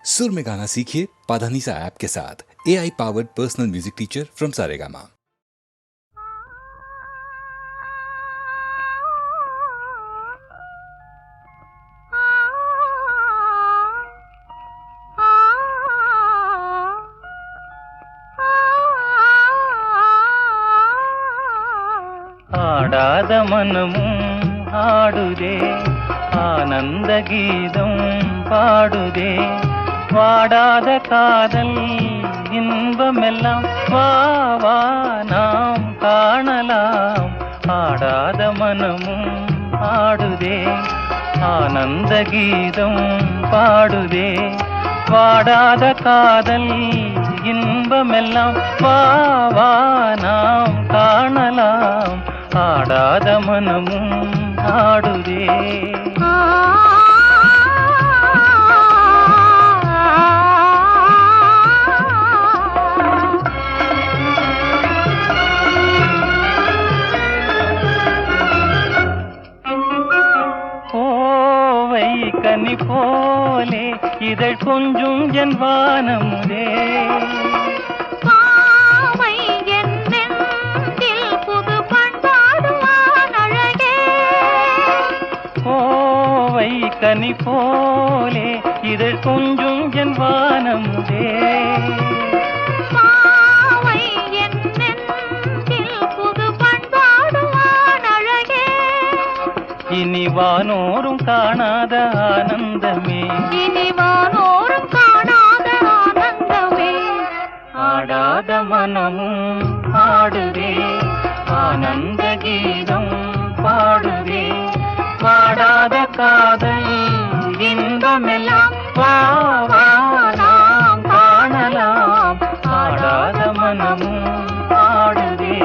सुर में गाना सीखिए पाधानीसा ऐप के साथ। AI powered personal music teacher from Saregama. ஆடாத மனமும் ஆடுதே, ஆனந்த கீதம் பாடுதே, வாடாத காதல் இன்பமெல்லாம் வா வா நாம் காணலாம். ஆடாத மனமும் ஆடுதே, ஆனந்த கீதம் பாடுதே, வாடாத காதல் இன்பமெல்லாம் வா வா நாம் காணலாம். ஆடாத மனமும் ஆடுதே. கோவை கனி போலே இதழ் கொஞ்சும் என் வானமுதே, கனி போலே இதழ் கொஞ்சும் என் வானமுதே, இனி வானோரும் காணாத ஆனந்தமே, இனி வானோரும் காணாத ஆனந்தமே. ஆடாத மனமும் ஆடுதே, ஆனந்த கீதம் பாடுதே, வாடாத காதல் இன்பமெல்லாம் வா வா நாம் காணலாம். ஆடாத மனமும் ஆடுதே.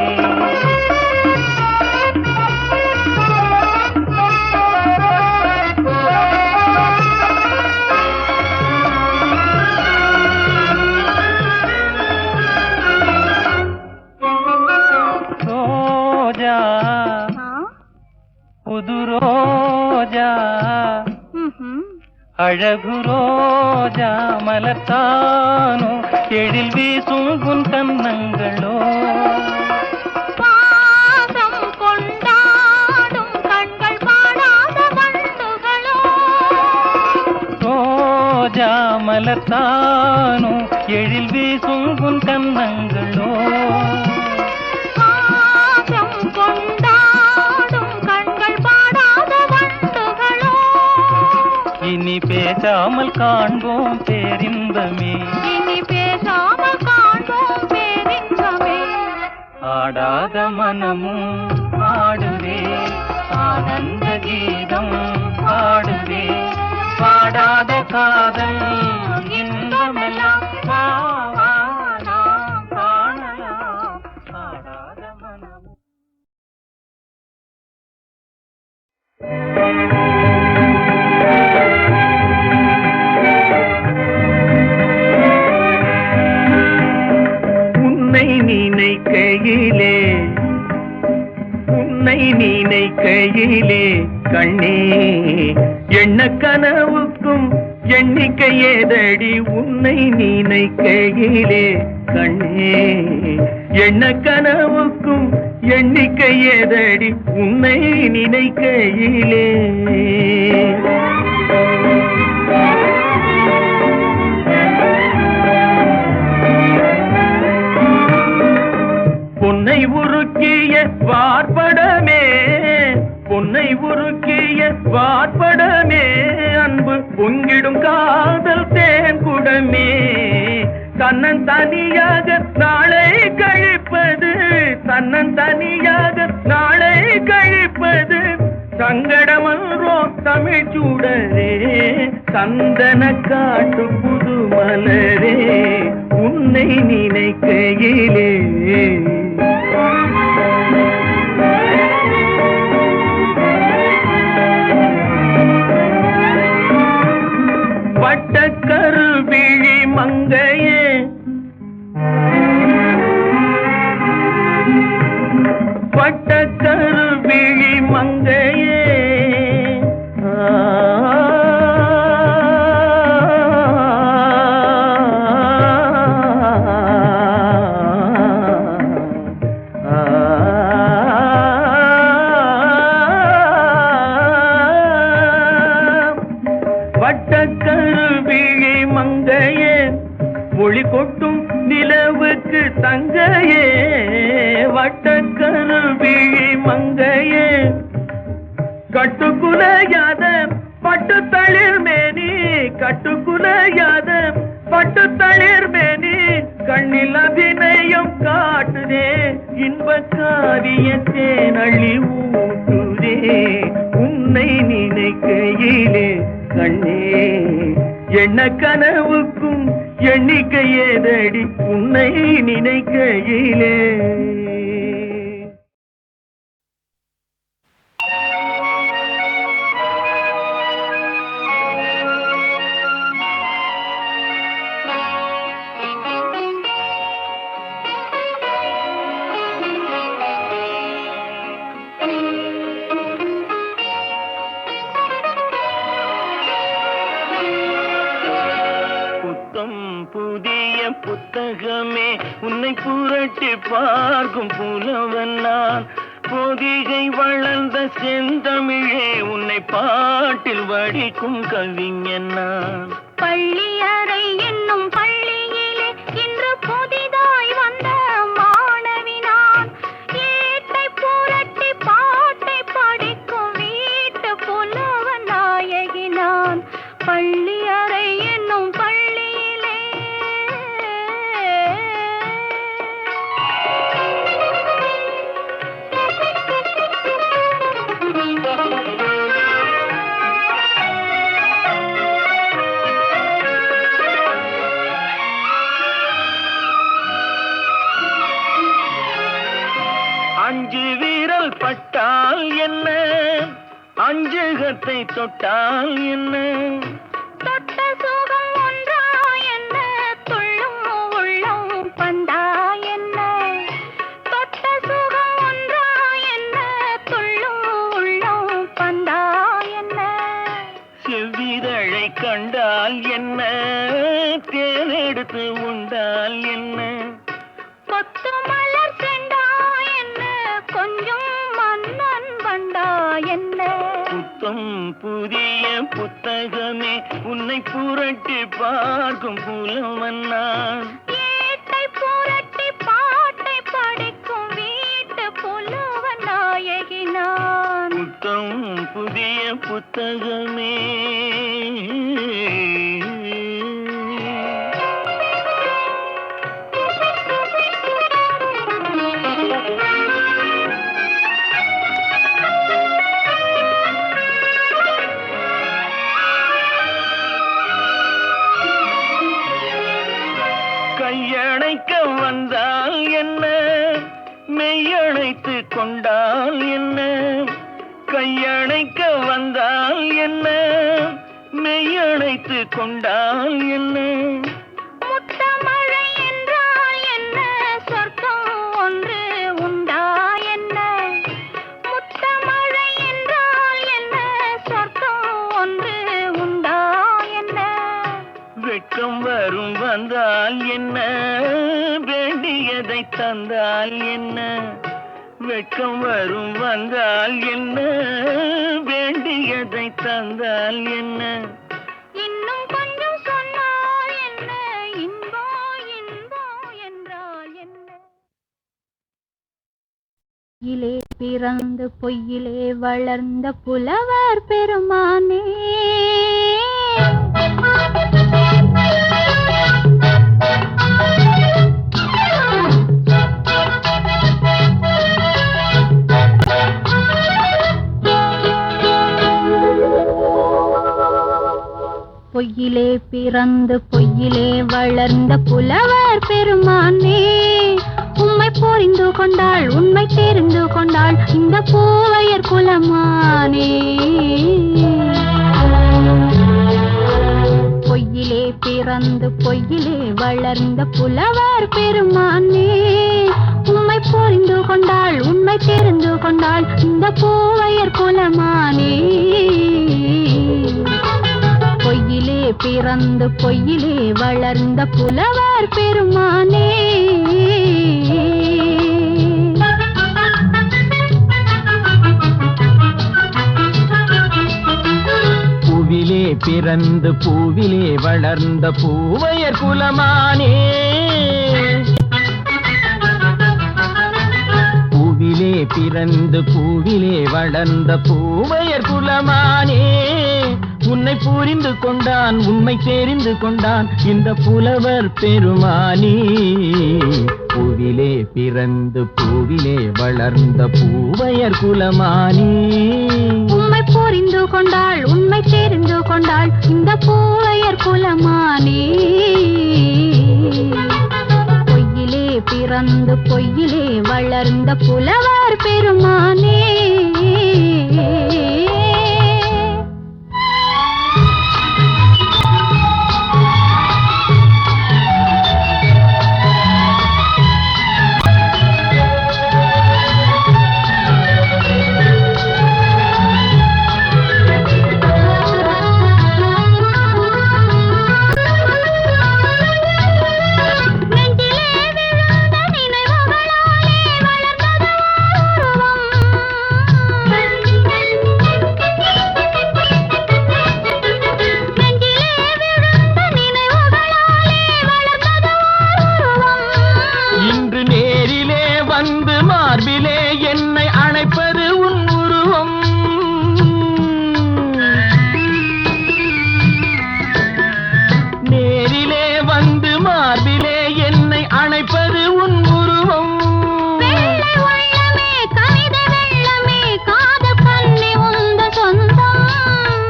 ரோஜா புது ரோஜா, அழகு ரோஜா மலர்த்தானோ, எழில் வீசும் உன் கன்னங்களோ, பாசம் கொண்டாடும் கண்கள் பாடாத வண்டுகளோ. ரோஜா மலர்த்தானோ, எழில் வீசும் உன் கன்னங்களோ, இனி பேசாமல் காண்போம் பேரின்பமே, இனி பேசாமல் காண்போம் பேரின்பமே. ஆடாத மனமும் ஆடுதே, ஆனந்த கீதம் பாடுதே, பாடாத காதல் இன்பமெல்லாம் வா வா நாம் காணலாம். ஆடாத மனமும். உன்னை நினைக்கையிலே கண்ணே எண்ண கனவுக்கும் எண்ணிக்கை ஏதடி. உன்னை நினைக்கையிலே கண்ணே எண்ண கனவுக்கும் எண்ணிக்கை ஏதடி. உன்னை நினைக்கையிலே பொன்னை உருக்கிய வார்படமே, பொன்னை உருக்கிய வார்படமே, அன்பு பொங்கிடும் காதல் தேன் குடமே. தன்னன் தனியாக நாளை கழிப்பது, தன்னன் தனியாக நாளை கழிப்பது சங்கடமன்றோ தமிழ் சூடரே. சந்தன காட்டு புது மலரே, உன்னை நினைக்கையிலே பட்டக்கருவிழி மங்கையே, பட்டக்கருவிழி மங்கையே, ஒளி கொட்டும் நிலவுக்கு தங்கையே வட்டக்கருவிழி மங்கையே கட்டுக்குலையாத பட்டு தளிர் மேனி கட்டுக்குலையாத பட்டு தளிர் மேனி கண்ணில் அபிநயம் காட்டுதே இன்ப காவியத்தே நள்ளி ஊட்டுதே உன்னை நினைக்கையிலே கண்ணே எண்ண கனவுக்கும் எண்ணிக்கை ஏதடி உன்னை நினைக்கையிலே. புதிய புத்தகமே உன்னை புரட்டி பார்க்கும் புலவன் நான் பொதிகை வளர்ந்த செந்தமிழே உன்னை பாட்டில் வடிக்கும் கவிஞன் நான். பள்ளியறை என்னும் பள்ளியிலே இன்று புதிதாய் வந்த மாணவி நான் ஏட்டை புரட்டி பாட்டை படிக்கும் வீட்டு புலவன் நாயகி நான். பள்ளியறை என்னும் அஞ்சு வீரல் பட்டால் என்ன அஞ்சுகத்தை தொட்டால் என்ன தொட்ட சுகம் ஒன்றா என்ன துள்ளும் உள்ளம் பந்தா என்ன தொட்ட சுகம் ஒன்றா என்ன துள்ளும் உள்ளம் பந்தா என்ன செவ்விதழை கண்டால் என்ன தேனெடுத்து உண்டால் என்ன கொத்து மலர் செண்டா என்ன கொஞ்சம் மன்னன் வண்டா என்ன புத்தம் புதிய புத்தகமே உன்னை புரட்டி பார்க்கும் புலவன் நான். ஏட்டை புரட்டி பாட்டை படிக்கும் வீட்டு புலவன் நாயகி நான். புத்தம் புதிய புத்தகமே. கையணைக்க வந்தால் என்ன மெய்யணைத்து கொண்டால் என்ன கையணைக்க வந்தால் என்ன மெய்யணைத்து கொண்டால் என்ன முத்தமழை என்றால் என்ன சொர்க்கம் ஒன்று உண்டா என்ன முத்தமழை என்றால் என்ன சொர்க்கம் ஒன்று உண்டா என்ன வெட்கம் வரும் வந்தால் என்ன வேண்டியதை தந்தால் என்ன வெட்கம் வரும் வந்தால் என்ன வேண்டியதை தந்தால் என்ன இன்னும் கொஞ்சம் சொன்னால் என்ன இன்பம் இன்பம் என்றால் என்ன இலே பிறந்து பொய்யிலே வளர்ந்த புலவர் பெருமானே பொய்யிலே பிறந்து பொய்யிலே வளர்ந்த புலவர் பெருமானே உம்மை புரிந்து கொண்டாள் உண்மை தெரிந்து கொண்டாள் இந்த பூவையர் குலமானே பொய்யிலே பிறந்து பொய்யிலே வளர்ந்த புலவர் பெருமானே உம்மை புரிந்து கொண்டாள் உண்மை தெரிந்து கொண்டாள் இந்த பூவையர் குலமானே பொய்யிலே பிறந்து பொய்யிலே வளர்ந்த புலவர் பெருமானே பூவிலே பிறந்து பூவிலே வளர்ந்த பூவையர் குலமானே. பூவிலே பிறந்து பூவிலே வளர்ந்த பூவையர் குலமானே. உன்னை புரிந்து கொண்டான் உண்மை தெரிந்து கொண்டான் இந்த புலவர் பெருமானே. பூவிலே பிறந்து பூவிலே வளர்ந்த பூவையர் குலமானே. உண்மை புரிந்து கொண்டாள் உண்மை தெரிந்து கொண்டாள் இந்த பூவையர் குலமானே. பொய்யிலே பிறந்து பொய்யிலே வளர்ந்த புலவர் பெருமானே.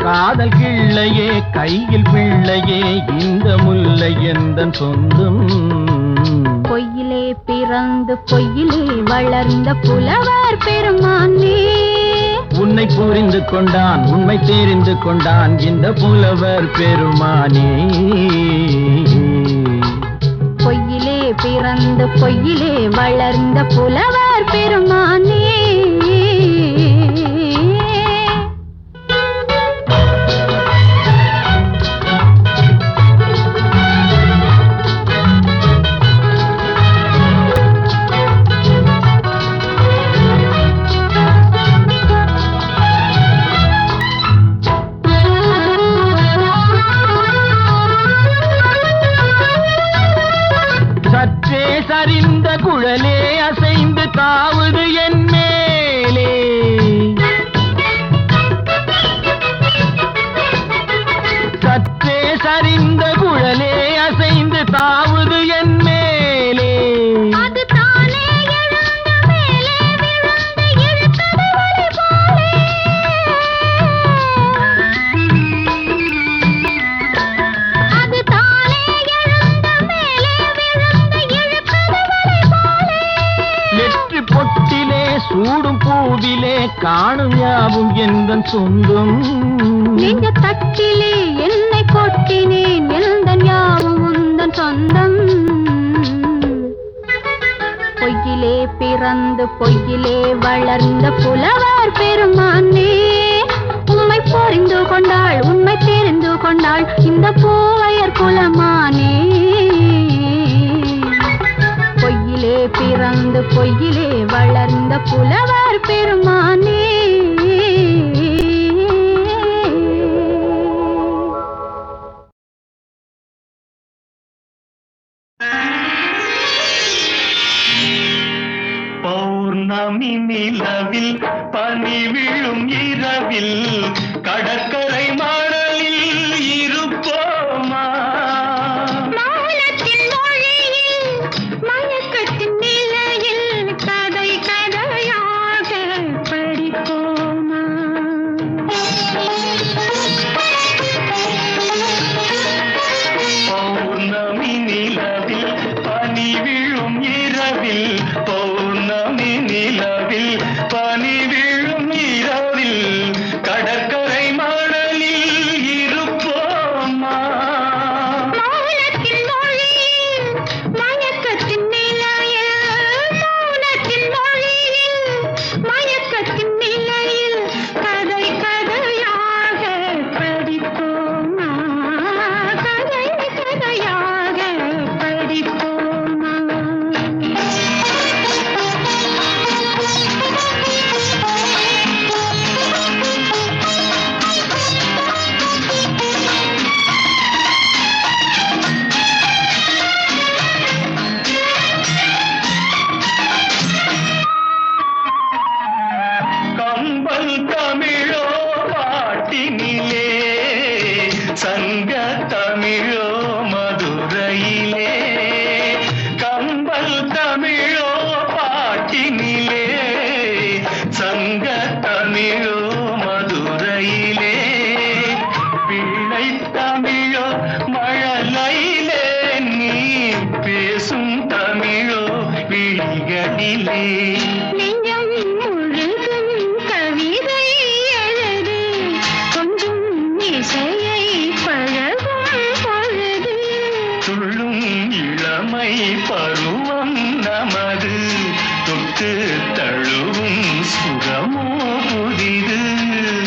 காதல் கிள்ளையே கையில் பிள்ளையே இந்த முல்லை எந்தன் சொந்தம். பொய்யிலே பிறந்து பொய்யிலே வளர்ந்த புலவர் பெருமானே. உன்னை புரிந்து கொண்டான் உண்மை தெரிந்து கொண்டான் இந்த புலவர் பெருமானே. பொய்யிலே பிறந்து பொய்யிலே வளர்ந்த புலவர் பெருமானே. சற்றே சரிந்த குழலே அசைந்து தாவுது என் மேலே. சற்றே சரிந்த குழலே அசைந்து தாவுது என் மேலே. அது தானே எழுந்த மேலே விழுந்து இழுத்தது வலை போலே. அது தானே எழுந்த மேலே விழுந்து இழுத்தது வலை போலே. நெற்றி பொட்டிலே சூடும் பூவிலே காணும் யாவும் எந்தன் சொந்தம். நெஞ்ச தட்டிலே என்னை கொட்டினேன் எந்தன் யாவும் உந்தன் சொந்தம். பொய்யிலே பிறந்து பொய்யிலே வளர்ந்த புலவர் பெருமானே. உண்மை புரிந்து கொண்டாள் உண்மை தெரிந்து கொண்டாள் இந்த பூவையர் குலமானே. பொய்யிலே பிறந்து பொய்யிலே வளர்ந்த புலவர் பெருமானே. பௌர்ணமி நிலவில் பனி விழும் இரவில் கடற்கரை மணலில் இருப்போமா. மௌனத்தின் மொழியில் மயக்கத்தின் நிலையில் கதை கதையாக படிப்போமா. பௌர்ணமி நிலவில் பனி விழும் இரவில் பௌர்ணமி நிலவில் பனி விழும் இரவில் கடற்கரை மணலில் விழிகளிலே நெஞ்சம் முழுதும் கவிதை எழுது கொஞ்சம் இசையை பழகும் பொழுது துள்ளும் இளமை பருவம் நமது தொட்டு தழுவும் சுகமோ புதிது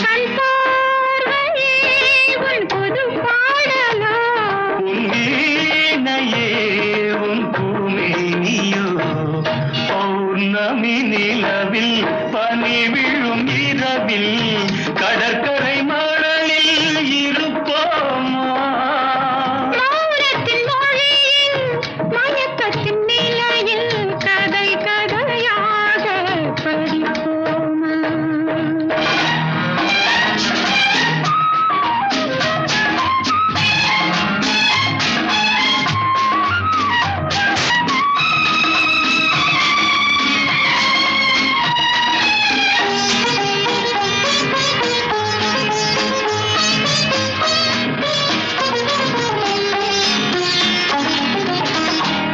கண் பார்வையே உன் புது பாடலோ உன் வீணையே உன் பூமேனியோ பௌர்ணமி நிலவில் பனி விழும் இரவில் கடற்கரை மணலில் இருப்போமா மௌனத்தின் மொழியில் மயக்கத்தின் நிலையில் கதை கதையாக படிப்போமா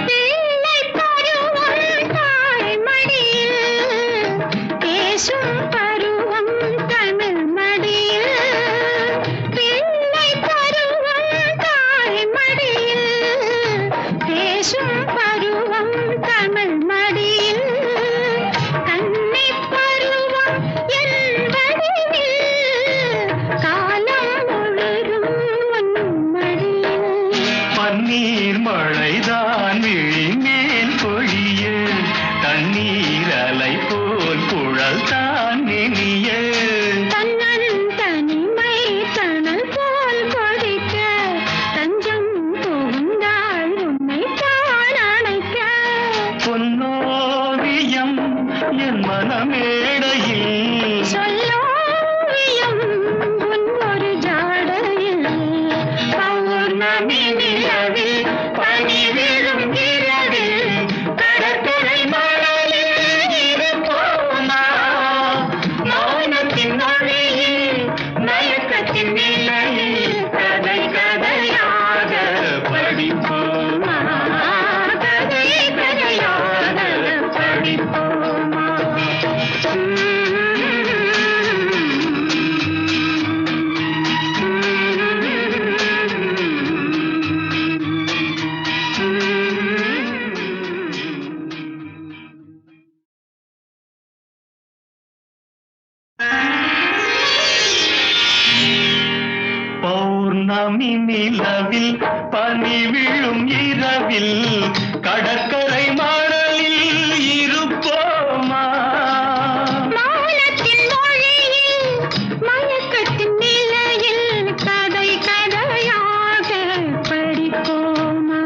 பிள்ளை பருவம் தாய்மடியில் பேசும் பருவம் தமிழ் மடியில் பிள்ளை பருவம் தாய்மடியில் பேசும் பருவம் தமிழ் மடியில் கன்னிப் பருவம் என் வடிவில் காலம் முழுதும் உன் மடியில் பன்னீர் மழைதான் விழிமேல் பொழிய தண்ணீர் அலை போல் குழல் தான் நெனிய தன்னன் தனிமை தனல் போல் கொதிக்க தஞ்சம் புகுந்தாள் உன்னை தான் அணைக்க பொன்னோவியம் என் மனமேடையில் சொல்லோவியம் உன் ஒரு ஜாடையில் பௌர்ணமி நிலவில் பனி விழும் இரவில் கடற்கரை மணலில் இருப்போமா மௌனத்தின் மொழியில் மயக்கத்தின் நிலையில் கதை கதையாக படிப்போமா கதை கதையாக படிப்போமா பௌர்ணமி நிலவில் பனி விழும் இரவில் கடற்கரை மணலில் இருப்போமா மௌனத்தின் மொழியில் மயக்கத்தின் நிலையில் கதை கதையாக படிப்போமா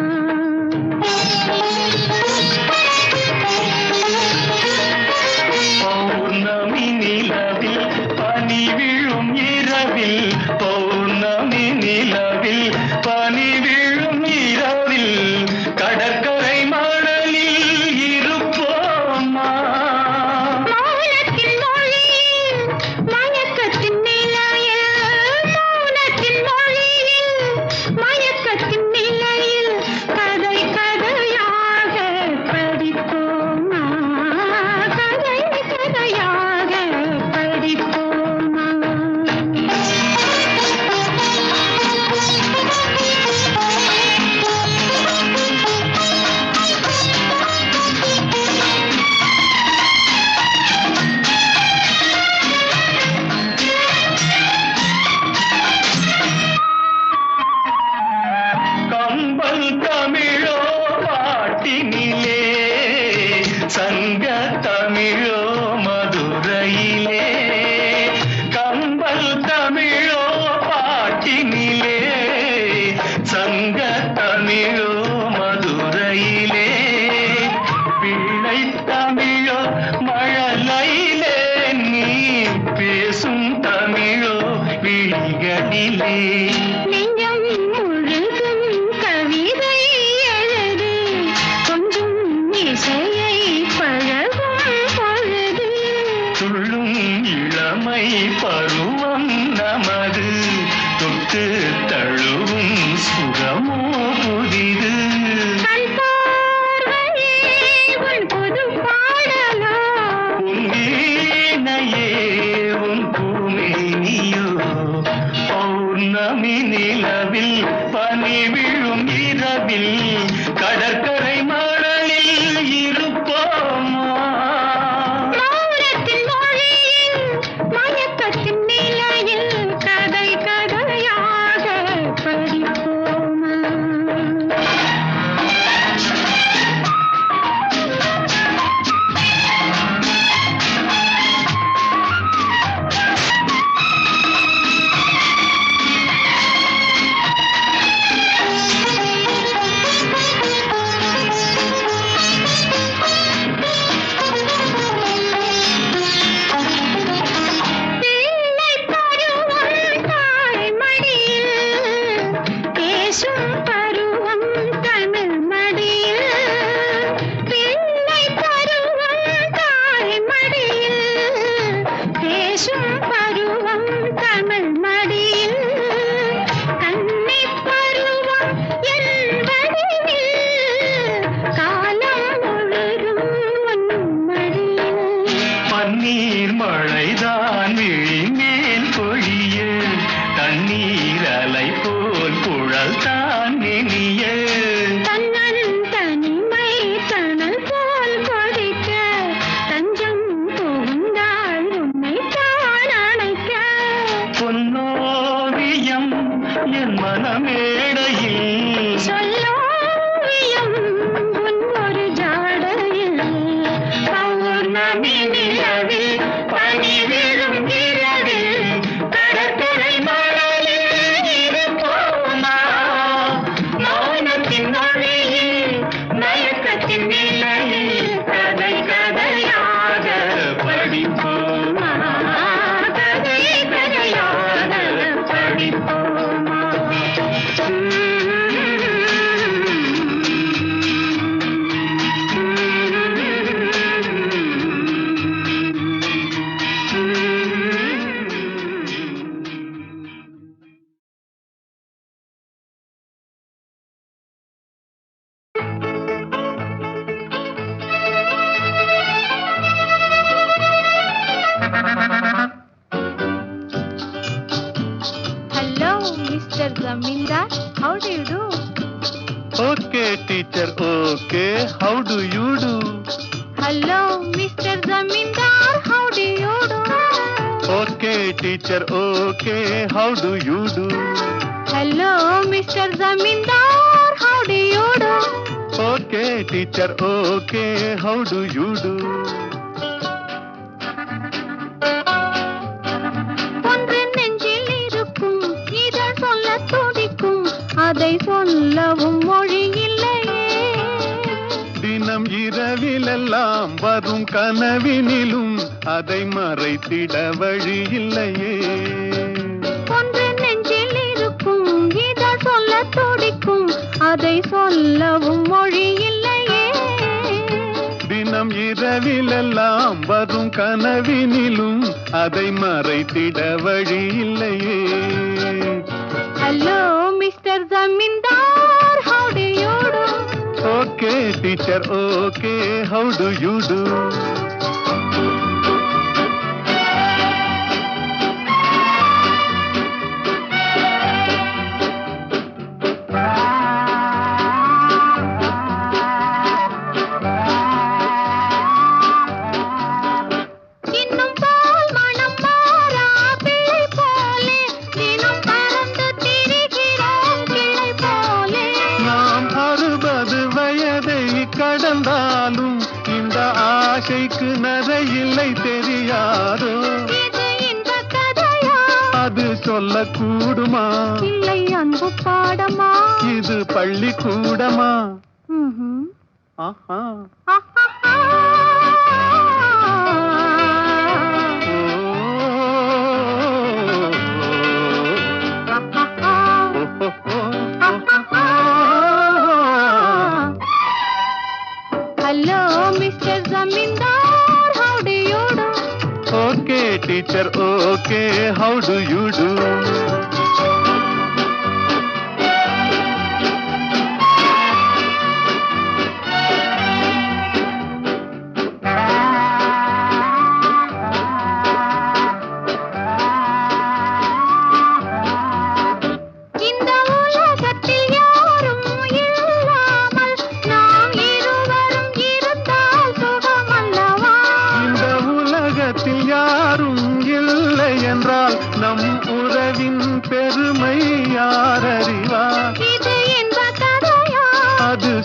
பௌர்ணமி நிலவில் பனி விழும் இரவில் பௌர்ணமி நிலவில் பனி விழும் இரவில் கடற்கரை மணலில் இருப்போமா மௌனத்தின் மொழியில் மயக்கத்தின் நிலையில் மௌனத்தின் மொழியில் மயக்கத்தின் நிலையில் கதை கதையாக படிப்போமா கதை கதையாக படிப்போமா கம்பல் தமிழோ பாட்டினிலே சங்க தமிழோ மதுரையிலே கம்பல் தமிழோ பாட்டினிலே சங்க தமிழோ மதுரையிலே பிள்ளை தமிழோ மழலையிலே நீ பேசும் தமிழோ விழிகளிலே நெஞ்சம் முழுதும் கவிதை எழுது கொஞ்சம் இசையை பழகும் பொழுது துள்ளும் இளமை பருவம் நமது தொட்டு தழுவும் சுகமோ புதிது கண் பார்வையே உன் புது வேளையில் கடற்கரை மணலில் இருப்போமா? மௌனத்தின் மொழியில் மயக்கத்தின் நிலையில் கதை கதையாக படிப்போமா? பிள்ளை பருவம் தாய்மடியில் பேசும் பருவம் தமிழ் மடியில். பிள்ளை பருவம் தாய்மடியில் பேசும் பருவம் தமிழ் மடியில். கன்னிப் பருவம் என் வடிவில் காலம் முழுதும் உன் மடியில். பன்னீர் மழைதான் விழி மேல் பொழிய தண்ணீர் அலை போல் குழல் தான் நெனிய. தன்னன் தனிமை தணல் போல் கொதிக்க தஞ்சம் புகுந்தாள் உன்னை தான் அணைக்க. பொன்னோவியம் என் மனமேடையில் சொல்லோவியம் உன் ஒரு ஜாடையில். பௌர்ணமி நிலவில் பனி விழும் இரவில் கடற்கரை மணலில் இருப்போமா? மௌனத்தின் மொழியில் மயக்கத்தின் நிலையில் கதை கதையாக படிப்போமா? கதை கதையாக படிப்போமா? Hello, Mr. Zamindar. How do you do? Okay, teacher, okay. How do you do? Hello, Mr. Zamindar. How do you do? Okay, teacher, okay. How do you do? Hello, Mr. Zamindar. How do you do? Okay, teacher, okay. How do you do? ஒன்று நெஞ்சில் இருக்கும் இதழ் சொல்ல துடிக்கும் அதை சொல்லவும் மொழி இல்லையே. தினம் இரவிலெல்லாம் வரும் கனவினிலும் அதை மறைத்திட வழி இல்லையே. ஒன்று நெஞ்சில் இருக்கும் இதழ் சொல்ல துடிக்கும் அதை சொல்லவும் மொழி இல்லையே. தினம் இரவிலெல்லாம் வரும் கனவினிலும் அதை மறைத்திட வழி இல்லையே. Hello, Mr. Zamindar. How do you do? Okay, teacher, okay. How do you do? இன்னும் பால் மணம் மாறா பிள்ளை போலே தினம் பறந்து திரிகிறோம் கிளை போலே. நாம் 60 வயதை கடந்தாலும் இந்த ஆசைக்கு நரையில்லை தெரியாதோ. இது இந்த கதையா அது சொல்லக்கூடுமா? இல்லை அன்பு பாடமா? இது பள்ளிக்கூடமா? ம்ஹும். ஆஹா. ஆஹாஹா. Hello, Mr. Zamindar. How do you do? Okay, teacher, okay. How do you do? இந்த உலகத்தில் யாரும் இல்லா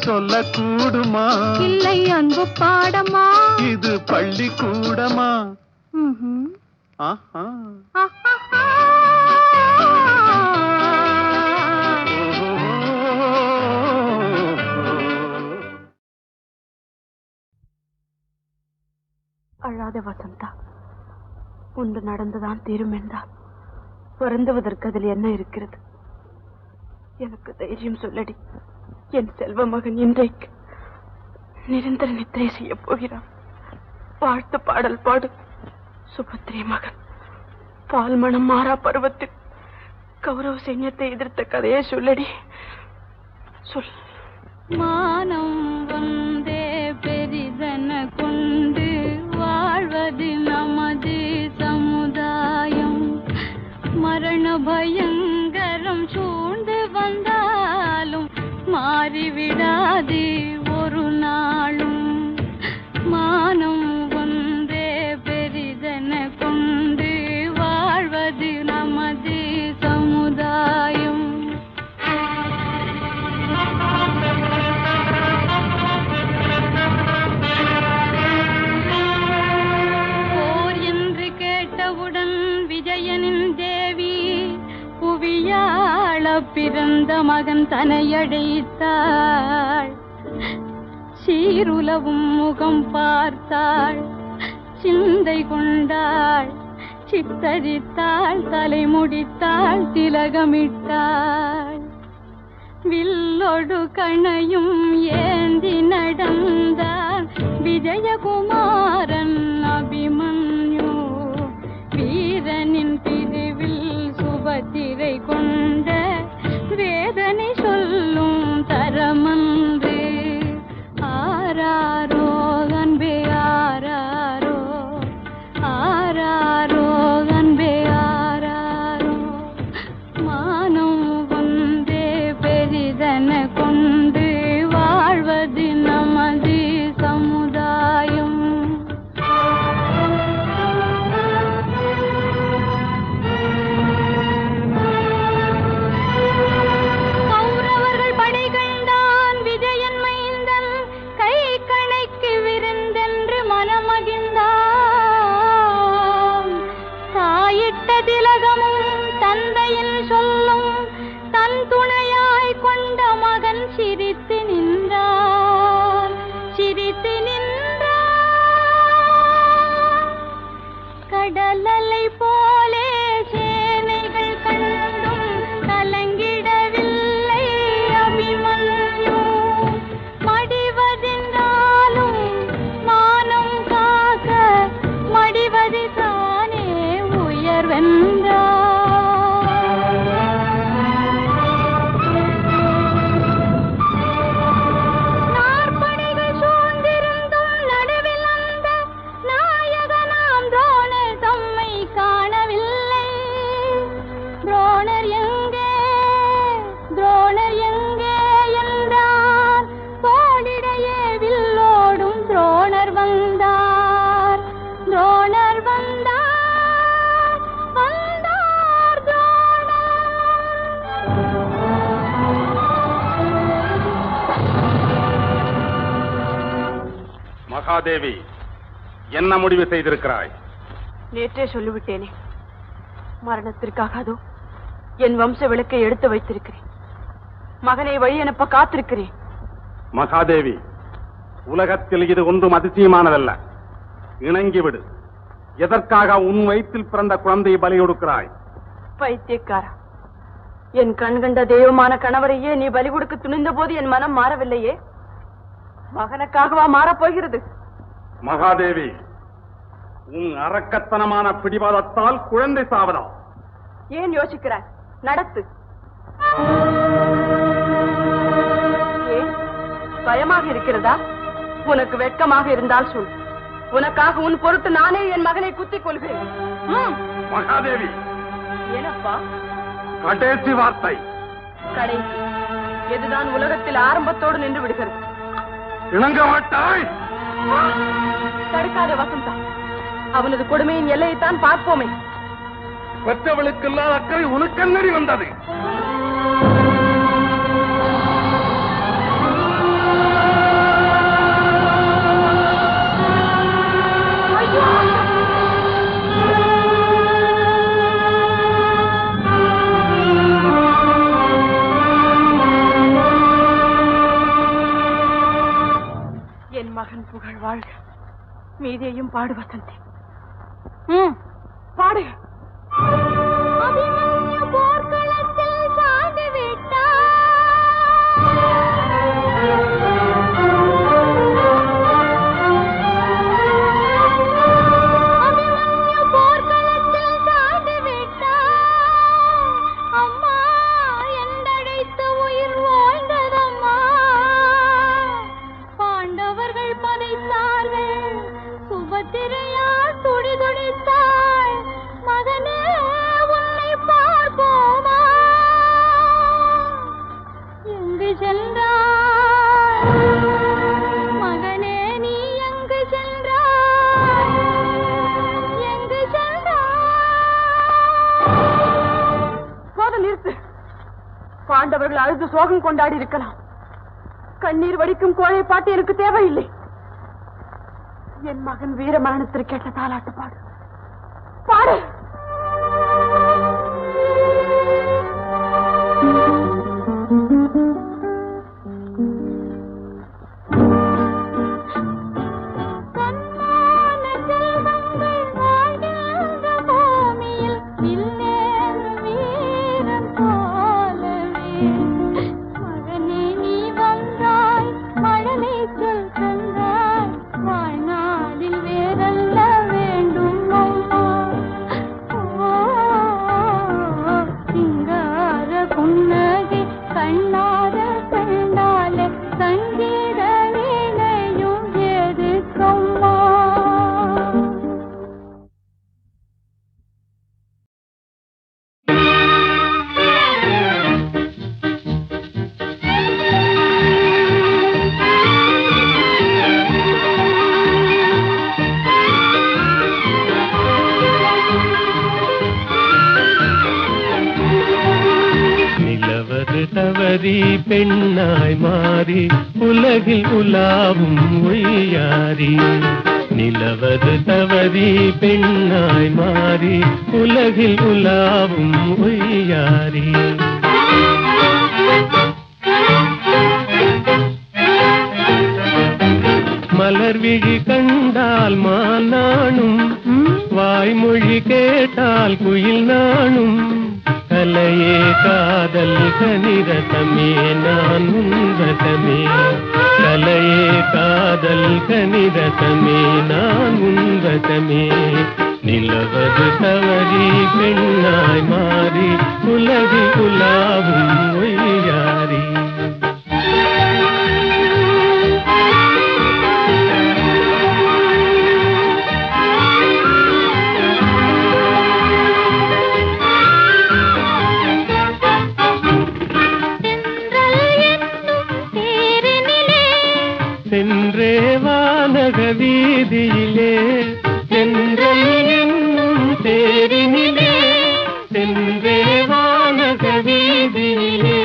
சொல்லக்கூடுமா? இல்லை அன்பு பாடமா? இது பள்ளிக்கூடமா? ஆஹா. அழாத வசந்தா, ஒன்று நடந்துதான் தீரும் என்றால் பிறந்துவதற்கு அதில் என்ன இருக்கிறது? எனக்கு தைரியம் சொல்லடி. என் செல்வ மகன் இன்றைக்கு நிரந்தர நித்திரை செய்ய போகிறான். வாழ்த்து பாடல் பாடு. சுபத்திரி மகன் பால் மனம் மாறா பருவத்தில் கௌரவ சைன்யத்தை எதிர்த்த கதையை சொல்லடி, சொல். மானம் வந்தே பெரிதன கொண்டு வாழ்வது நமது சமுதாயம். மரண பயங்கரம் சூழ்ந்து வந்தாலும் மாறிவிடாது ஒரு நாளும். மானம் ஒன்றே பெரிதன கொண்டு வாழ்வது நமது சமுதாயம். போர் என்று கேட்டவுடன் விஜயனின் தேவி புவியாள பிறந்த மகன் தனையடைத்தாள். சீருலவும் முகம் பார்த்தாள், சிந்தை கொண்டாள், சித்தரித்தாள், தலை முடித்தாள், திலகமிட்டாள். வில்லொடு கணையும் ஏந்தி நடந்தான் விஜயகுமாரன் அபிமன்யு. வீரனின் பிரிவில் சுபத்திரை கொண்ட வேதனை சொல்லும் தரமன்று. ஆராரோ அன்பே ஆராரோ, ஆராரோ அன்பே ஆராரோ. மானம் ஒன்றே பெரிதன கொண்டு வாழ்வது நமது சமுதாயம். கௌரவர்கள் படைகண்டான் விஜயன் மைந்தன் கை கணைக்கு விருந்தென்று மனமகிழ்ந்தான். தாயிட்ட திலகமும் தந்தையின் சொல்லும் தன் துணையாய் கொண்ட மகன் சிரித்து நின்றான், சிரித்து நின்றான். கடலலை போலே சேனைகள் கண்டும் கலங்கிடவில்லை அபிமன்யு. மடிவதென்றாலும் மானம் காக்க மடிவது தானே உயர்வென்றார். நாற்படைகள் சூழ்ந்திருந்தும் நடுவில் அந்த நாயகனாம் துரோணர் தம்மை காணவில்லை. துரோணர் எங்கே, துரோணர் எங்கே என்றார். தோளிடையே வில்லோடும் துரோணர் வந்தார், துரோணர் வந்தார், வந்தார் துரோணர். மகாதேவி, என்ன முடிவு செய்திருக்கிறாய்? நேற்றே சொல்லிவிட்டேனே, மரணத்திற்காக அதோ என் வம்ச விளக்கை எடுத்து வைத்திருக்கிறேன். மகனை வழி அனுப்ப காத்திருக்கிறேன். மகாதேவி, உலகத்தில் இது ஒன்றும் அதிசயமானதல்ல. இணங்கிவிடு. எதற்காக உன் வயிற்றில் பிறந்த குழந்தையை பலி கொடுக்கிறாய்? பைத்தியக்காரா, என் கண்கண்ட தெய்வமான கணவரையே நீ பலி கொடுக்க துணிந்த போது என் மனம் மாறவில்லையே. மகனுக்காகவா மாறப்போகிறது? மகாதேவி, உன் அரக்கத்தனமான பிடிவாதத்தால் குழந்தை சாவதா? ஏன் யோசிக்கிறாய்? நடத்து. ஏன் பயமாக இருக்கிறதா? உனக்கு வெட்கமாக இருந்தால் சொல். உனக்காக உன் பொருட்டு நானே என் மகனை குத்திக் கொள்கிறேன். மகாதேவி, ஏனப்பா? கடைசி வார்த்தை. கடைசி எதுதான் உலகத்தில் ஆரம்பத்தோடு நின்று விடுகிறது. இணங்க மாட்டாய். தடுக்காத வசந்தா, அவனது கொடுமையின் எல்லையைத்தான் பார்ப்போமே. பெற்றவளுக்கு இல்லாத அக்கறை உனக்கென்னடி வந்தது? மகன் புகழ் வாழ்க. மீதியையும் பாடு வசந்தி. பாடு. அபிமன்யு போர்க்களத்தில் சாய்ந்து விட்டார். அபிமன்யு போர்க்களத்தில் சாய்ந்து விட்டார். அம்மா என்றழைத்து உயிர் வாழ்ந்ததம்மா. பாண்டவர்கள் பதைத்தார்கள், சுபத்திரையார் துடி துடித்தாள். மகனே உன்னை பார்ப்போமா? எங்கு சென்றாய் மகனே, நீ எங்கு சென்றாய்? எங்கு சென்றாய்? போதும், நிறுத்து. பாண்டவர்கள் அழுது சோகம் கொண்டாடி இருக்கலாம். கண்ணீர் வடிக்கும் கோழை பாட்டு எனக்கு தேவையில்லை. என் மகன் வீர மரணத்திற்கு கேட்ட தாலாட்டு பாடு. பாடு. பெண்ணாய் மாறி உலகில் உலாவும் ஒய்யாரி. நிலவது தவறி பெண்ணாய் மாறி உலகில் உலாவும் ஒய்யாரி. மலர் விழி கண்டால் மானானும், வாய்மொழி கேட்டால் குயில் நானும். கலையே காதல் கனிரதமே நான் உன்வசமே. கலையே காதல் கனிரதமே நான் உன்வசமே. நிலவது தவறி பெண்ணாய் மாறி உலகில் உலாவும் ஒய்யாரி. சென்றே வானக வீதியிலே, சென்றல் என்னும் தேரினிலே. சென்றே வானக வீதியிலே,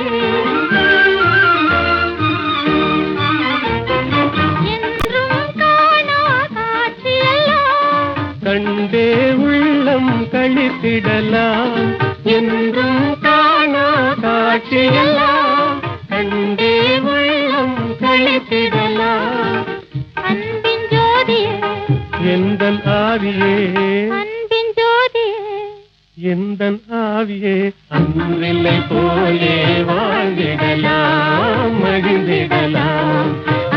கண்டே உள்ளம் கழித்திடலாம். என்றும் காணா காட்சியெல்லாம் கண்டே உள்ளம் கழித்திடலாம். அன்பின் ஜோதியே, எந்தன் ஆவியே, அன்பின் ஜோதியே, எந்தன் ஆவியே. அன்றில்லை போலே வாழ்ந்திடலாம் மகிழ்ந்திடலாம்.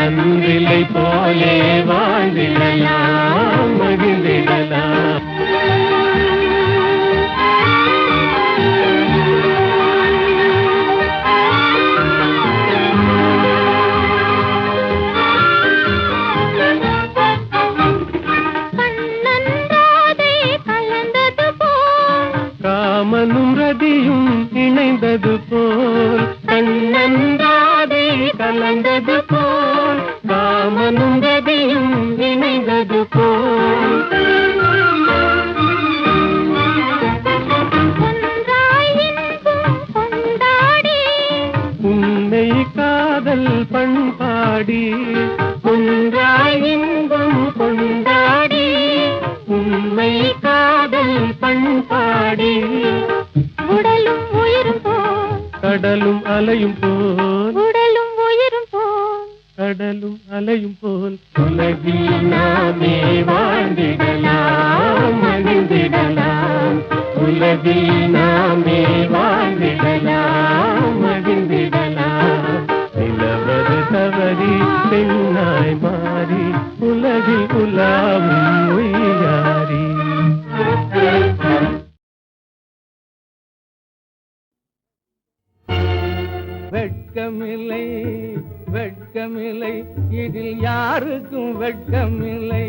அன்றில்லை போலே வாழ்ந்திடலாம் மகிழ்ந்திடலாம். காமனும் ரதியும் இணைந்தது போல், கண்ணன்றாதே கலந்தது போல். காமனும் ரதியும் இணைந்தது போல், உன்னை காதல் பண்பாடி. ஒன்றாய் இன்பம் கொண்டாடி, உண்மை காதல் பண்பாடி. உடலும் உயிரும் போல், கடலும் அலையும் போல், உடலும் உயிரும் போல். கடலும் அலையும் போல் உலகில் நாமே வாழ்ந்திடலாம் மகிழ்ந்திடலாம் உலகில் நாமே வாழ்ந்திடலாம் மகிழ்ந்திடலாம் நிலவது தவறி பெண்ணாய் மாறி உலகில் உலாவும் உய்யாரி வெட்கமில்லை வெட்கமில்லை இதில் யாருக்கும் வெட்கமில்லை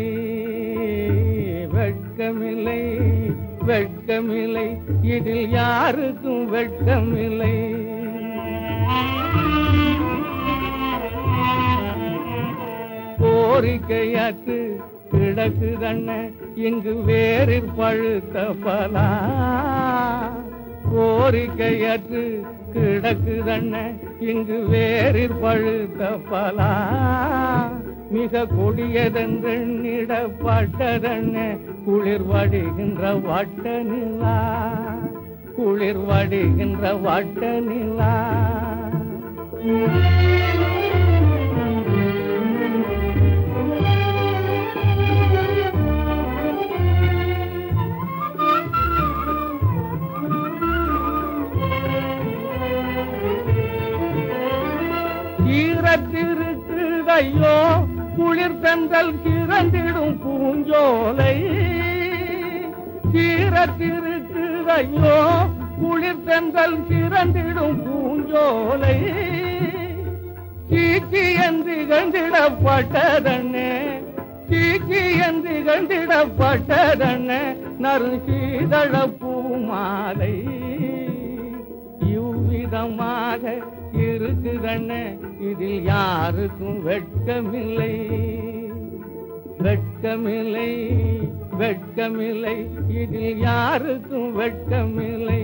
வெட்கமில்லை வெட்கமில்லை இதில் யாருக்கும் வெட்கமில்லை கோரிக்கையாக்கு கிடக்குதண்ண இங்கு வேறிற் பழுத்த பலா கோரிக்கையற்று கிடக்குதண்ண இங்கு வேறிற் பழுத்த பலா மிக கொடியதென்றெண்ணிடப்பட்டதண்ண குளிர் வடிகின்ற வட்ட நிலா குளிர் வடிகின்ற வட்ட நிலா ஈரத்திருக்குதையோ குளிர் தென்றல் கிறந்திடும் பூஞ்சோலை ஈரத்திருக்குதையோ குளிர் தென்றல் கிறந்திடும் பூஞ்சோலை சீக்கி என்று கண்டிடப்பட்டதண்ணே சீக்கி என்று கண்டிடப்பட்டதண்ணே நறுசீதள பூமாலை இவ்விதமாக இருக்குதண்ண இதில் யாருக்கும் வெட்கமில்லை வெட்கமில்லை வெட்கமில்லை இதில் யாருக்கும் வெட்கமில்லை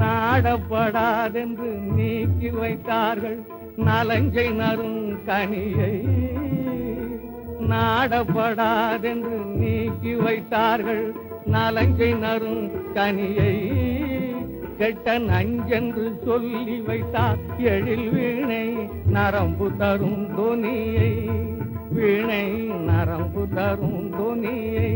நாடப்படாதென்று நீக்கி வைத்தார்கள் நலஞ்சை நரும் கனியை நாடப்படாதென்று நீக்கி வைத்தார்கள் நலங்கை நரும் கனியை கெட்ட நஞ்சென்று சொல்லி வைத்தார் எழில் வீணை நரம்பு தரும் தொனியை வீணை நரம்பு தரும் தொனியை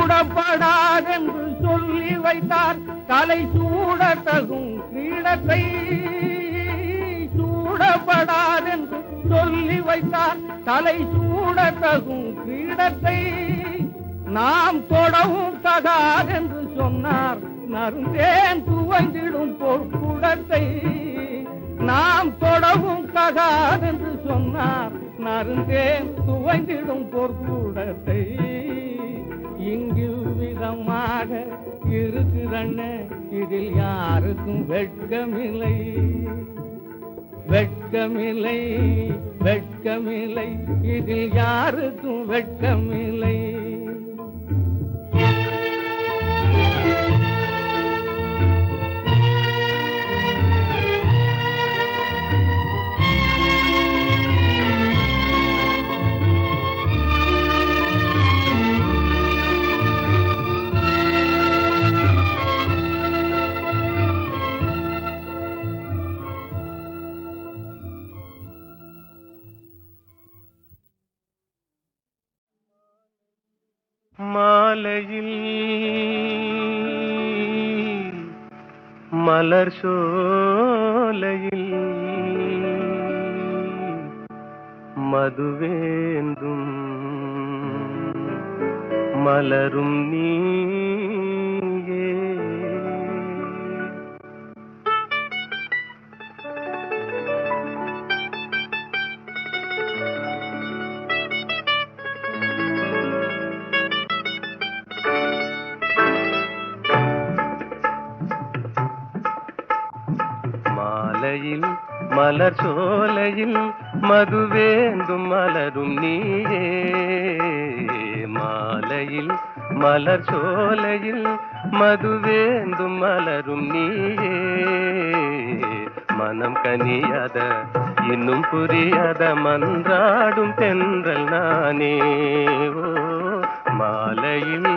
சூடப்படாதென்று சொல்லி வைத்தார் தலை சூடத்தகும் கிரீடத்தை சூடப்படாதென்று சொல்லி வைத்தார் தலை சூடத்தகும் கிரீடத்தை நாம் தொடவும் தகாதென்று சொன்னார் நறுந்தேன் துவங்கிடும் பொற்குடத்தை நாம் தொடவும் தகாதென்று சொன்னார் நறுந்தேன் துவங்கிடும் பொற்குடத்தை இங்கு விதமாக இருக்குதண்ண இதில் யாருக்கும் வெட்கமில்லை வெட்கமில்லை வெட்கமில்லை இதில் யாருக்கும் வெட்கமில்லை மாலையில் மலர் சோலையில் மதுவேந்தும் மலரும் நீயே மாலையில் மலர் சோலையில் மதுவேந்தும் மலரும் நீயே மாலையில் மலர் சோலையில் மதுவேந்தும் மலரும் நீயே மனம் கனியாத இன்னும் புரியாத மன்றாடும் தென்றல் நானே ஓ மாலையில்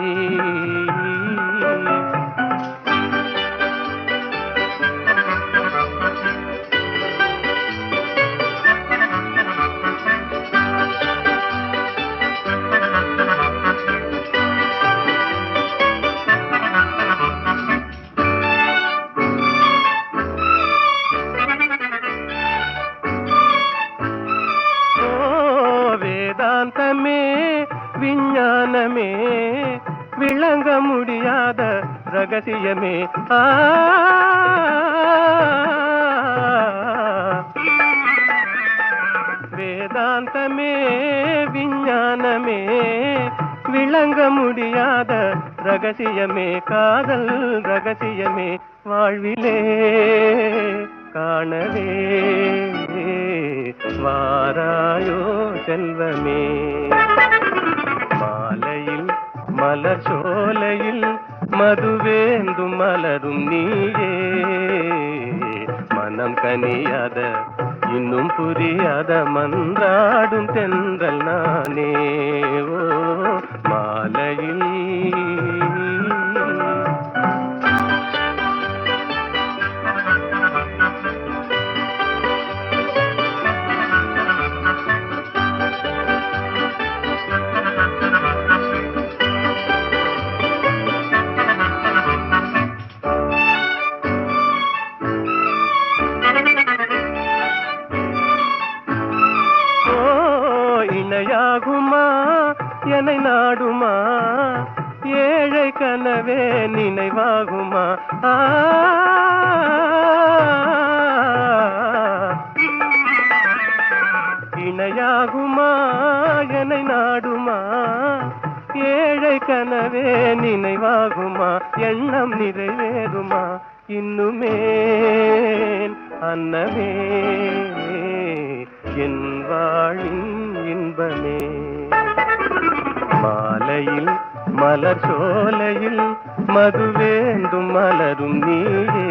வேதாந்தமே விஞ்ஞானமே விளங்க முடியாத ரகசியமே வேதாந்தமே விஞ்ஞானமே விளங்க முடியாத ரகசியமே காதல் ரகசியமே வாழ்விலே காணவே வாராயோ செல்வமே மாலையில் மலர் சோலையில் மதுவேந்தும் மலரும் நீயே மனம் கனியாத இன்னும் புரியாத மன்றாடும் தென்றல் நானே ஓ மாலையில் இணையாகுமா என்னை நாடுமா ஏழை கனவே நினைவாகுமா இணையாகுமா என்னை நாடுமா ஏழை கனவே நினைவாகுமா எண்ணம் நிறைவேறுமா இன்னுமே அன்னமே என் வாழின் இன்பமே மாலையில் மலர் சோலையில் மதுவேந்தும் மலரும் நீயே